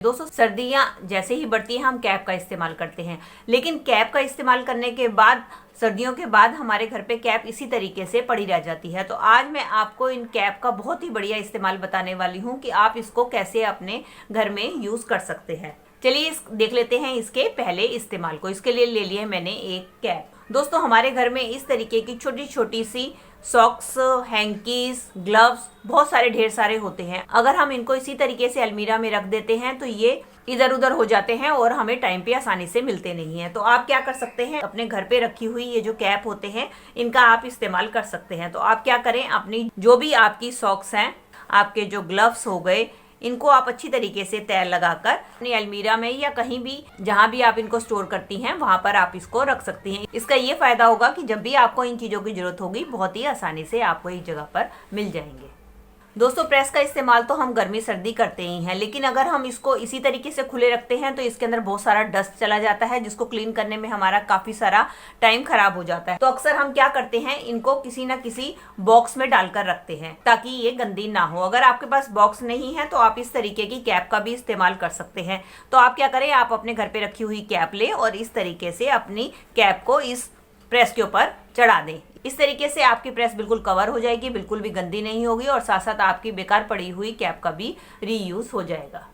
दोस्तों सर्दियां जैसे ही बढ़ती हैं हम कैप का इस्तेमाल करते हैं, लेकिन कैप का इस्तेमाल करने के बाद सर्दियों के बाद हमारे घर पे कैप इसी तरीके से पड़ी रह जाती है। तो आज मैं आपको इन कैप का बहुत ही बढ़िया इस्तेमाल बताने वाली हूँ कि आप इसको कैसे अपने घर में यूज कर सकते हैं। चलिए देख लेते हैं इसके पहले इस्तेमाल को। इसके लिए ले लिया मैंने एक कैप। दोस्तों हमारे घर में इस तरीके की छोटी छोटी सी सॉक्स, हैंकीज, ग्लव्स बहुत सारे ढेर सारे होते हैं। अगर हम इनको इसी तरीके से अलमीरा में रख देते हैं तो ये इधर उधर हो जाते हैं और हमें टाइम पे आसानी से मिलते नहीं हैं। तो आप क्या कर सकते हैं, अपने घर पे रखी हुई ये जो कैप होते हैं इनका आप इस्तेमाल कर सकते हैं। तो आप क्या करें, अपनी जो भी आपकी सॉक्स हैं, आपके जो ग्लव्स हो गए, इनको आप अच्छी तरीके से तय लगाकर अपनी अलमीरा में या कहीं भी जहां भी आप इनको स्टोर करती हैं वहां पर आप इसको रख सकती हैं। इसका ये फायदा होगा कि जब भी आपको इन चीजों की जरूरत होगी बहुत ही आसानी से आपको इस जगह पर मिल जाएंगे। दोस्तों प्रेस का इस्तेमाल तो हम गर्मी सर्दी करते ही हैं, लेकिन अगर हम इसको इसी तरीके से खुले रखते हैं तो इसके अंदर बहुत सारा डस्ट चला जाता है, जिसको क्लीन करने में हमारा काफी सारा टाइम खराब हो जाता है। तो अक्सर हम क्या करते हैं, इनको किसी ना किसी बॉक्स में डालकर रखते हैं ताकि ये गंदी ना हो। अगर आपके पास बॉक्स नहीं है तो आप इस तरीके की कैप का भी इस्तेमाल कर सकते हैं। तो आप क्या करें, आप अपने घर पे रखी हुई कैप लें और इस तरीके से अपनी कैप को इस प्रेस के ऊपर चढ़ा दें। इस तरीके से आपकी प्रेस बिल्कुल कवर हो जाएगी, बिल्कुल भी गंदी नहीं होगी और साथ साथ आपकी बेकार पड़ी हुई कैप का भी रीयूज हो जाएगा।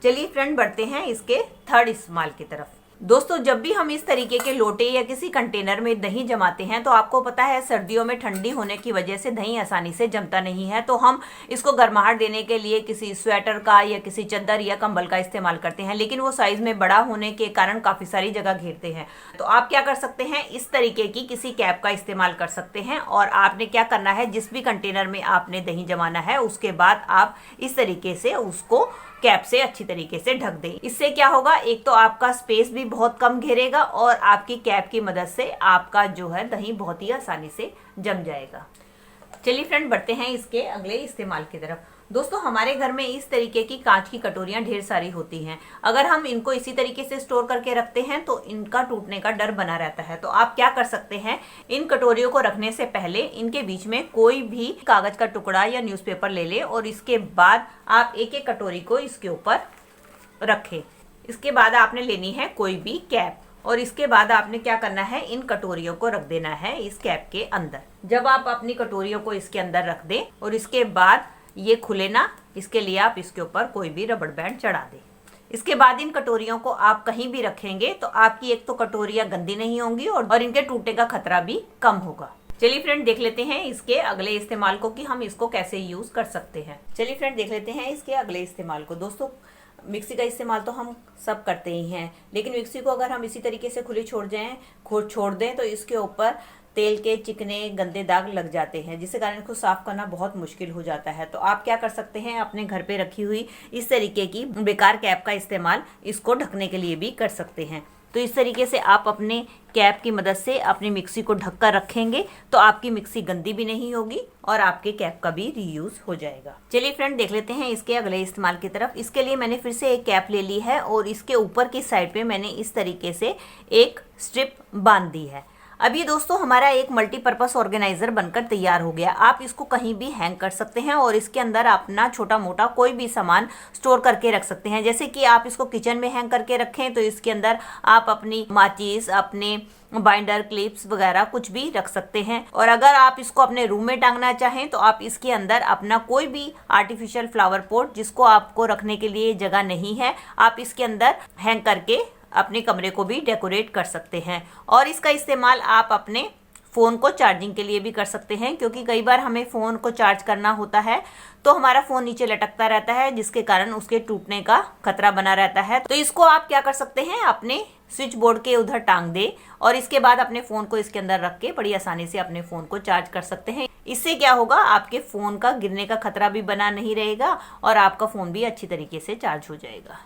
चलिए फ्रेंड बढ़ते हैं इसके थर्ड इस्तेमाल की तरफ। दोस्तों जब भी हम इस तरीके के लोटे या किसी कंटेनर में दही जमाते हैं तो आपको पता है सर्दियों में ठंडी होने की वजह से दही आसानी से जमता नहीं है। तो हम इसको गर्माहट देने के लिए किसी स्वेटर का या किसी चादर या कंबल का इस्तेमाल करते हैं, लेकिन वो साइज में बड़ा होने के कारण काफी सारी जगह घेरते हैं। तो आप क्या कर सकते हैं, इस तरीके की किसी कैप का इस्तेमाल कर सकते हैं और आपने क्या करना है, जिस भी कंटेनर में आपने दही जमाना है उसके बाद आप इस तरीके से उसको कैप से अच्छी तरीके से ढक दें। इससे क्या होगा, एक तो आपका स्पेस भी बहुत कम घेरेगा और आपकी कैप की मदद से आपका जो है दही बहुत ही आसानी से जम जाएगा। चलिए फ्रेंड बढ़ते हैं इसके अगले इस्तेमाल की तरफ। दोस्तों हमारे घर में इस तरीके की कांच की कटोरियां ढेर सारी होती हैं। अगर हम इनको इसी तरीके से स्टोर करके रखते हैं तो इनका टूटने का डर बना रहता है। तो आप क्या कर सकते हैं, इन कटोरियों को रखने से पहले इनके बीच में कोई भी कागज का टुकड़ा या न्यूज़पेपर ले लें और इसके बाद आप एक एक कटोरी को इसके ऊपर रखें। इसके बाद आपने लेनी है कोई भी कैप और इसके बाद आपने क्या करना है, इन कटोरियों को रख देना है इस कैप के अंदर। जब आप अपनी कटोरियों को इसके अंदर रख दें और इसके बाद ये खुले ना, इसके लिए आप इसके ऊपर कोई भी रबड़ बैंड चढ़ा दें। इसके बाद इन कटोरियों को आप कहीं भी रखेंगे तो आपकी एक तो कटोरियां गंदी नहीं होंगी और इनके टूटने का खतरा भी कम होगा। चलिए फ्रेंड देख लेते हैं इसके अगले इस्तेमाल को कि हम इसको कैसे यूज कर सकते हैं। चलिए फ्रेंड देख लेते हैं इसके अगले इस्तेमाल को। दोस्तों मिक्सी का इस्तेमाल तो हम सब करते ही हैं, लेकिन मिक्सी को अगर हम इसी तरीके से खुली छोड़ दें तो इसके ऊपर तेल के चिकने गंदे दाग लग जाते हैं, जिसके कारण इसको साफ करना बहुत मुश्किल हो जाता है। तो आप क्या कर सकते हैं, अपने घर पे रखी हुई इस तरीके की बेकार कैप का इस्तेमाल इसको ढकने के लिए भी कर सकते हैं। तो इस तरीके से आप अपने कैप की मदद से अपनी मिक्सी को ढक कर रखेंगे तो आपकी मिक्सी गंदी भी नहीं होगी और आपके कैप का भी रीयूज हो जाएगा। चलिए फ्रेंड देख लेते हैं इसके अगले इस्तेमाल की तरफ। इसके लिए मैंने फिर से एक कैप ले ली है और इसके ऊपर की साइड पे मैंने इस तरीके से एक स्ट्रिप बांध दी है। अब ये दोस्तों हमारा एक मल्टीपर्पस ऑर्गेनाइजर बनकर तैयार हो गया। आप इसको कहीं भी हैंग कर सकते हैं और इसके अंदर अपना छोटा मोटा कोई भी सामान स्टोर करके रख सकते हैं। जैसे कि आप इसको किचन में हैंग करके रखें तो इसके अंदर आप अपनी माचिस, अपने बाइंडर, क्लिप्स वगैरह कुछ भी रख सकते हैं। और अगर आप इसको अपने रूम में टांगना चाहें तो आप इसके अंदर अपना कोई भी आर्टिफिशियल फ्लावर पॉट जिसको आपको रखने के लिए जगह नहीं है, आप इसके अंदर हैंग करके अपने कमरे को भी डेकोरेट कर सकते हैं। और इसका इस्तेमाल आप अपने फ़ोन को चार्जिंग के लिए भी कर सकते हैं, क्योंकि कई बार हमें फ़ोन को चार्ज करना होता है तो हमारा फ़ोन नीचे लटकता रहता है, जिसके कारण उसके टूटने का खतरा बना रहता है। तो इसको आप क्या कर सकते हैं, अपने स्विच बोर्ड के उधर टांग दे और इसके बाद अपने फ़ोन को इसके अंदर रख के बड़ी आसानी से अपने फ़ोन को चार्ज कर सकते हैं। इससे क्या होगा, आपके फ़ोन का गिरने का खतरा भी बना नहीं रहेगा और आपका फ़ोन भी अच्छी तरीके से चार्ज हो जाएगा।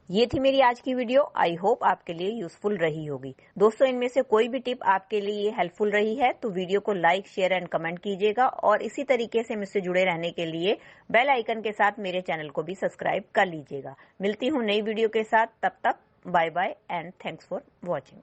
ये थी मेरी आज की वीडियो। आई होप आपके लिए यूजफुल रही होगी। दोस्तों इनमें से कोई भी टिप आपके लिए हेल्पफुल रही है तो वीडियो को लाइक, शेयर एंड कमेंट कीजिएगा और इसी तरीके से मुझसे जुड़े रहने के लिए बेल आइकन के साथ मेरे चैनल को भी सब्सक्राइब कर लीजिएगा। मिलती हूँ नई वीडियो के साथ, तब तक bye bye and thanks for watching.